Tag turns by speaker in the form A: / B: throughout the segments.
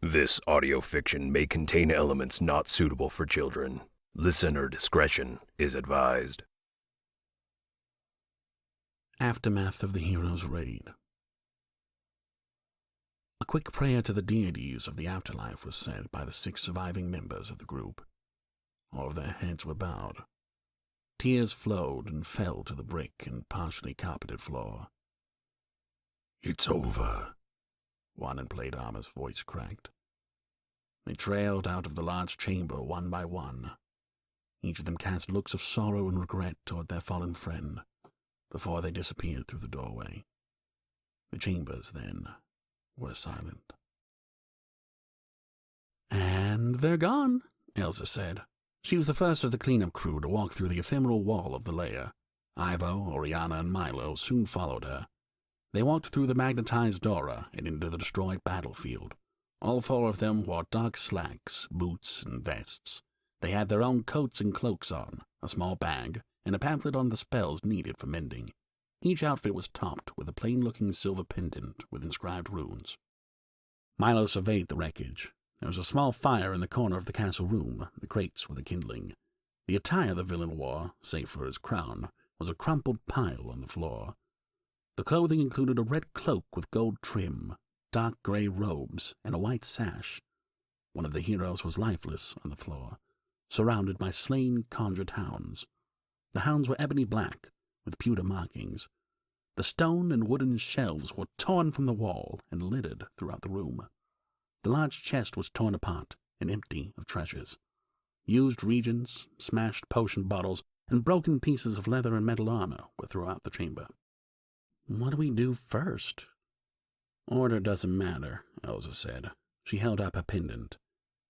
A: This audio fiction may contain elements not suitable for children. Listener discretion is advised.
B: Aftermath of the hero's raid. A quick prayer to the deities of the afterlife was said by the 6 surviving members of the group. All of their heads were bowed. Tears flowed and fell to the brick and partially carpeted floor. "It's over," one in plate armor's voice cracked. They trailed out of the large chamber one by one. Each of them cast looks of sorrow and regret toward their fallen friend before they disappeared through the doorway. The chambers, then, were silent. "And they're gone," Elsa said. She was the first of the cleanup crew to walk through the ephemeral wall of the lair. Ivo, Oriana, and Milo soon followed her. They walked through the magnetized Dora and into the destroyed battlefield. All 4 of them wore dark slacks, boots, and vests. They had their own coats and cloaks on, a small bag, and a pamphlet on the spells needed for mending. Each outfit was topped with a plain-looking silver pendant with inscribed runes. Milo surveyed the wreckage. There was a small fire in the corner of the castle room. The crates were the kindling. The attire the villain wore, save for his crown, was a crumpled pile on the floor. The clothing included a red cloak with gold trim, dark gray robes, and a white sash. One of the heroes was lifeless on the floor, surrounded by slain, conjured hounds. The hounds were ebony black, with pewter markings. The stone and wooden shelves were torn from the wall and littered throughout the room. The large chest was torn apart and empty of treasures. Used regents, smashed potion bottles, and broken pieces of leather and metal armor were throughout the chamber. "What do we do first?" "Order doesn't matter," Elsa said. She held up her pendant.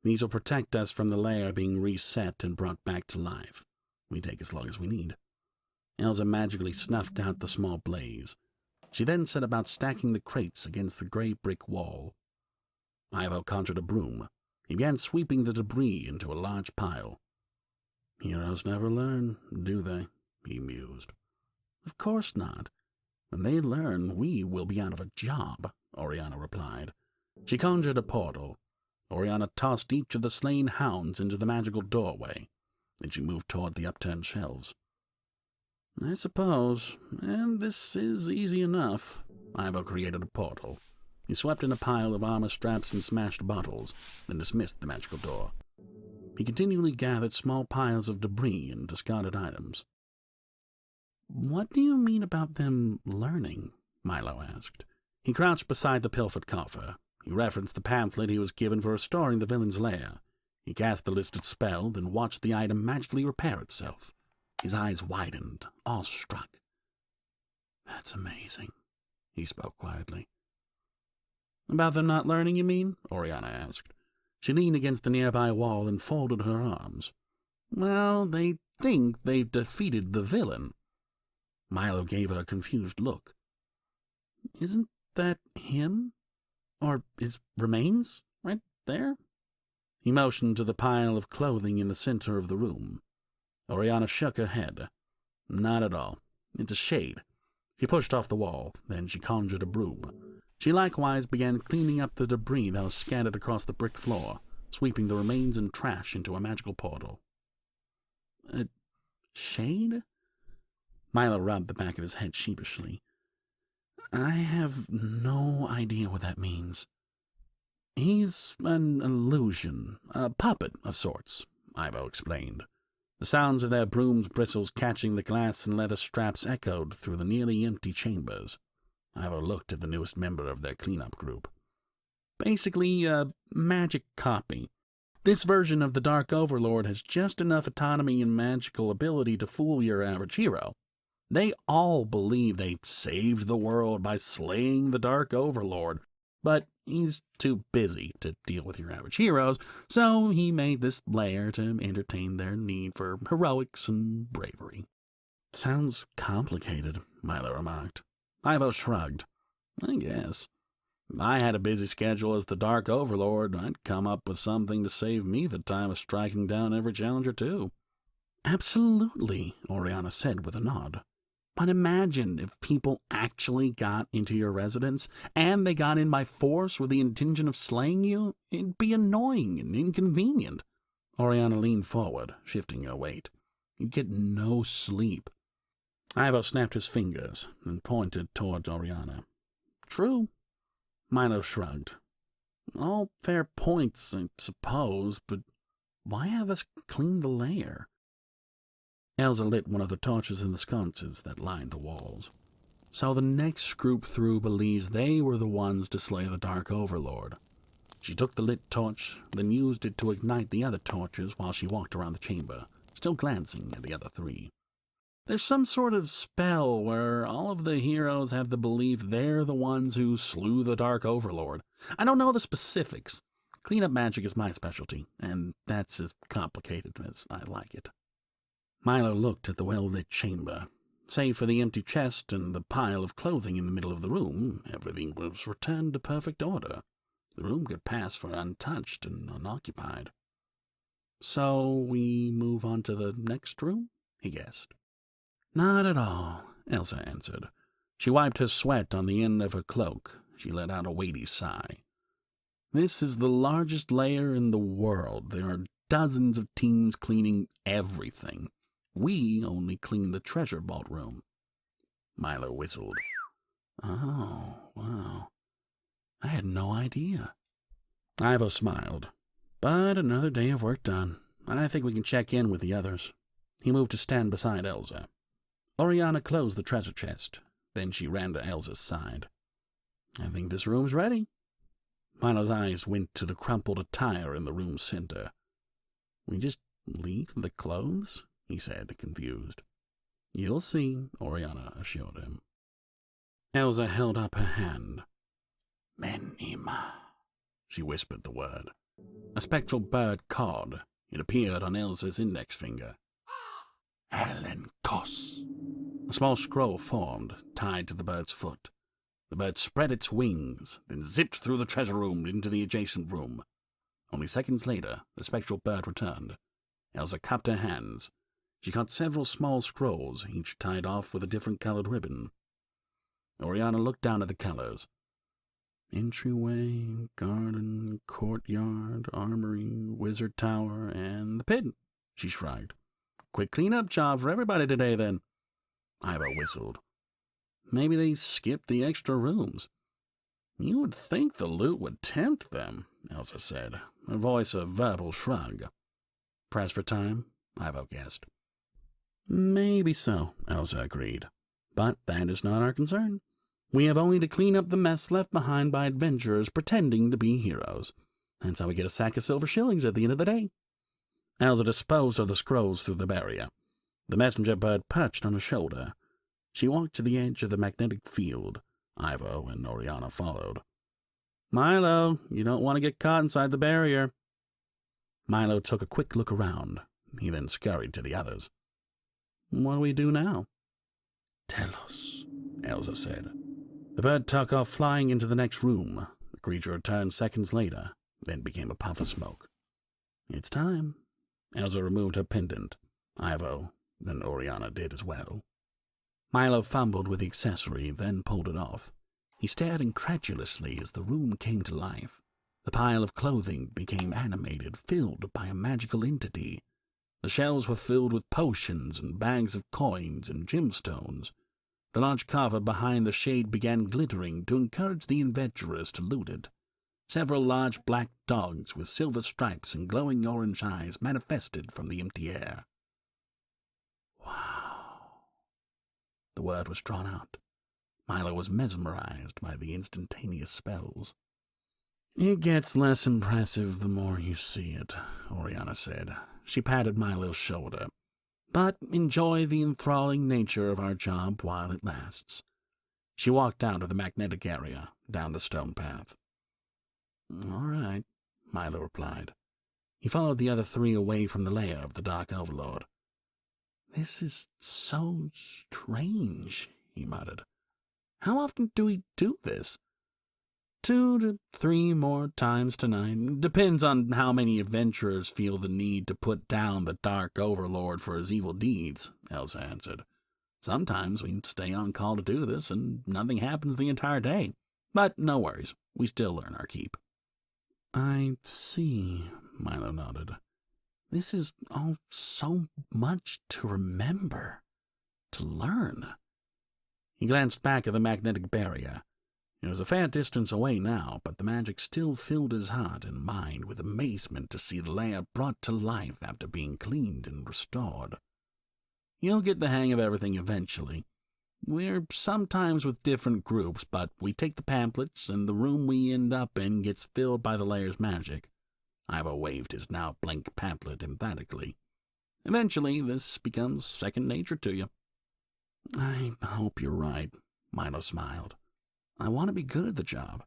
B: "These will protect us from the lair being reset and brought back to life. We take as long as we need." Elsa magically snuffed out the small blaze. She then set about stacking the crates against the gray brick wall. Ivo conjured a broom. He began sweeping the debris into a large pile. "Heroes never learn, do they?" he mused. "Of course not. When they learn, we will be out of a job," Oriana replied. She conjured a portal. Oriana tossed each of the slain hounds into the magical doorway. Then she moved toward the upturned shelves. "I suppose, and this is easy enough." Ivo created a portal. He swept in a pile of armor straps and smashed bottles, then dismissed the magical door. He continually gathered small piles of debris and discarded items. "What do you mean about them learning?" Milo asked. He crouched beside the pilfered coffer. He referenced the pamphlet he was given for restoring the villain's lair. He cast the listed spell, then watched the item magically repair itself. His eyes widened, awestruck. "That's amazing," he spoke quietly. "About them not learning, you mean?" Oriana asked. She leaned against the nearby wall and folded her arms. "Well, they think they've defeated the villain." Milo gave her a confused look. "Isn't that him? Or his remains? Right there?" He motioned to the pile of clothing in the center of the room. Oriana shook her head. "Not at all. It's a shade." She pushed off the wall, then she conjured a broom. She likewise began cleaning up the debris that was scattered across the brick floor, sweeping the remains and trash into a magical portal. "A shade?" Milo rubbed the back of his head sheepishly. "I have no idea what that means." "He's an illusion, a puppet of sorts," Ivo explained. The sounds of their broom's bristles catching the glass and leather straps echoed through the nearly empty chambers. Ivo looked at the newest member of their cleanup group. "Basically, a magic copy. This version of the Dark Overlord has just enough autonomy and magical ability to fool your average hero. They all believe they saved the world by slaying the Dark Overlord, but he's too busy to deal with your average heroes, so he made this lair to entertain their need for heroics and bravery." "Sounds complicated," Milo remarked. Ivo shrugged. "I guess. If I had a busy schedule as the Dark Overlord, I'd come up with something to save me the time of striking down every challenger, too." "Absolutely," Oriana said with a nod. But imagine if people actually got into your residence, and they got in by force with the intention of slaying you. It'd be annoying and inconvenient. Oriana leaned forward, shifting her weight. You'd get no sleep. Ivo snapped his fingers and pointed toward Oriana. True. Milo shrugged. All fair points, I suppose, but why have us clean the lair? Elsa lit one of the torches in the sconces that lined the walls. So the next group through believes they were the ones to slay the Dark Overlord. She took the lit torch, then used it to ignite the other torches while she walked around the chamber, still glancing at the other three. There's some sort of spell where all of the heroes have the belief they're the ones who slew the Dark Overlord. I don't know the specifics. Cleanup magic is my specialty, and that's as complicated as I like it. Milo looked at the well-lit chamber. Save for the empty chest and the pile of clothing in the middle of the room, everything was returned to perfect order. The room could pass for untouched and unoccupied. So we move on to the next room? He guessed. Not at all, Elsa answered. She wiped her sweat on the end of her cloak. She let out a weighty sigh. This is the largest lair in the world. There are dozens of teams cleaning everything. We only clean the treasure vault room. Milo whistled. Oh, wow. I had no idea. Ivo smiled. But another day of work done. I think we can check in with the others. He moved to stand beside Elsa. Oriana closed the treasure chest. Then she ran to Elsa's side. I think this room's ready. Milo's eyes went to the crumpled attire in the room's center. We just leave the clothes? He said, confused. You'll see, Oriana assured him. Elsa held up her hand. Menima. She whispered the word. A spectral bird cawed. It appeared on Elsa's index finger. Alenkos. A small scroll formed, tied to the bird's foot. The bird spread its wings, then zipped through the treasure room into the adjacent room. Only seconds later, the spectral bird returned. Elsa cupped her hands. She caught several small scrolls, each tied off with a different colored ribbon. Oriana looked down at the colors. Entryway, garden, courtyard, armory, wizard tower, and the pit. She shrugged. Quick clean-up job for everybody today, then. Ivo whistled. Maybe they skipped the extra rooms. You would think the loot would tempt them, Elsa said, her voice a verbal shrug. Pressed for time? Ivo guessed. Maybe so, Elsa agreed. But that is not our concern. We have only to clean up the mess left behind by adventurers pretending to be heroes. That's how we get a sack of silver shillings at the end of the day. Elsa disposed of the scrolls through the barrier. The messenger bird perched on her shoulder. She walked to the edge of the magnetic field. Ivo and Oriana followed. Milo, you don't want to get caught inside the barrier. Milo took a quick look around. He then scurried to the others. What do we do now? Tell us, Elsa said. The bird took off flying into the next room. The creature returned seconds later, then became a puff of smoke. It's time. Elsa removed her pendant. Ivo, then Oriana did as well. Milo fumbled with the accessory, then pulled it off. He stared incredulously as the room came to life. The pile of clothing became animated, filled by a magical entity. The shelves were filled with potions and bags of coins and gemstones. The large cover behind the shade began glittering to encourage the adventurers to loot it. Several large black dogs with silver stripes and glowing orange eyes manifested from the empty air. Wow. The word was drawn out. Milo was mesmerized by the instantaneous spells. It gets less impressive the more you see it, Oriana said. She patted Milo's shoulder. But enjoy the enthralling nature of our job while it lasts. She walked out of the magnetic area, down the stone path. All right, Milo replied. He followed the other three away from the lair of the Dark Overlord. This is so strange, he muttered. How often do we do this? 2 to 3 more times tonight. Depends on how many adventurers feel the need to put down the Dark Overlord for his evil deeds, Elsa answered. Sometimes we stay on call to do this, and nothing happens the entire day. But no worries, we still earn our keep." "I see," Milo nodded. "This is all so much to remember, to learn." He glanced back at the magnetic barrier. It was a fair distance away now, but the magic still filled his heart and mind with amazement to see the lair brought to life after being cleaned and restored. "You'll get the hang of everything eventually. We're sometimes with different groups, but we take the pamphlets, and the room we end up in gets filled by the lair's magic." Ivo waved his now blank pamphlet emphatically. "Eventually, this becomes second nature to you." "I hope you're right," Milo smiled. "I want to be good at the job."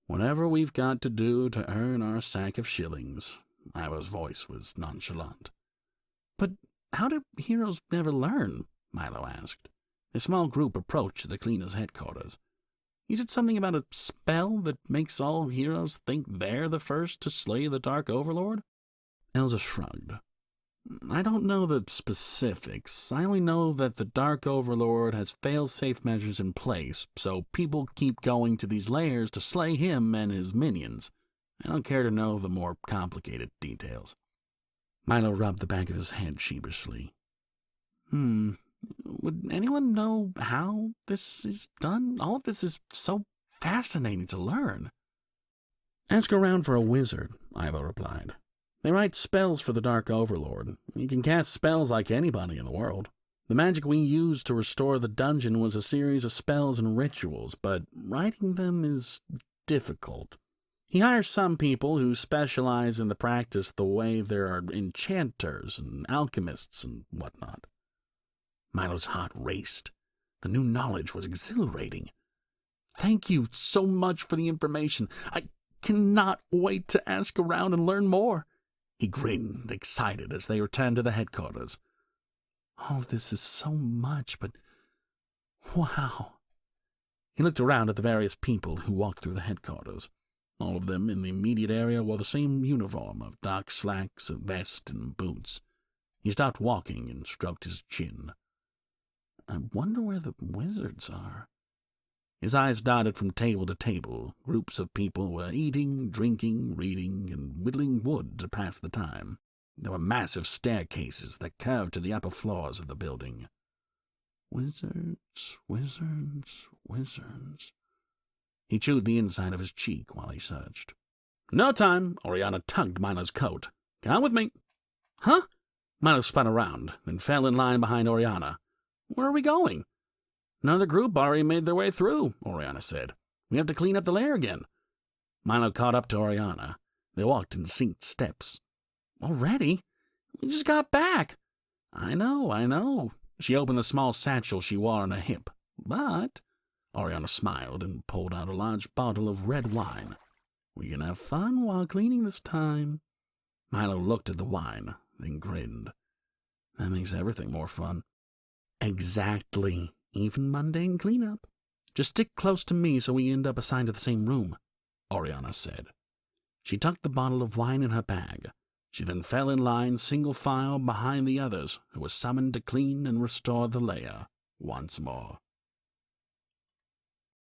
B: "Whatever we've got to do to earn our sack of shillings." Ivo's voice was nonchalant. "But how do heroes never learn?" Milo asked. A small group approached the cleaner's headquarters. "Is it something about a spell that makes all heroes think they're the first to slay the Dark Overlord?" Elsa shrugged. "I don't know the specifics. I only know that the Dark Overlord has fail-safe measures in place, so people keep going to these lairs to slay him and his minions. I don't care to know the more complicated details." Milo rubbed the back of his head sheepishly. Would anyone know how this is done? All of this is so fascinating to learn." "Ask around for a wizard," Ivo replied. "They write spells for the Dark Overlord. He can cast spells like anybody in the world. The magic we used to restore the dungeon was a series of spells and rituals, but writing them is difficult. He hires some people who specialize in the practice the way there are enchanters and alchemists and whatnot." Milo's heart raced. The new knowledge was exhilarating. "Thank you so much for the information. I cannot wait to ask around and learn more." He grinned, excited, as they returned to the headquarters. "Oh, this is so much, but wow." He looked around at the various people who walked through the headquarters. All of them in the immediate area wore the same uniform of dark slacks, a vest, and boots. He stopped walking and stroked his chin. "I wonder where the wizards are." His eyes darted from table to table. Groups of people were eating, drinking, reading, and whittling wood to pass the time. There were massive staircases that curved to the upper floors of the building. Wizards, wizards, wizards. He chewed the inside of his cheek while he searched. "No time!" Oriana tugged Milo's coat. "Come with me." "Huh?" Milo spun around, then fell in line behind Oriana. "Where are we going?" "Another group already made their way through," Oriana said. "We have to clean up the lair again." Milo caught up to Oriana. They walked in synced steps. "Already? We just got back." I know. She opened the small satchel she wore on her hip. "But," Oriana smiled and pulled out a large bottle of red wine. "We can have fun while cleaning this time." Milo looked at the wine, then grinned. "That makes everything more fun." "Exactly. Even mundane cleanup. Just stick close to me so we end up assigned to the same room," Oriana said. She tucked the bottle of wine in her bag. She then fell in line single file behind the others, who were summoned to clean and restore the lair once more.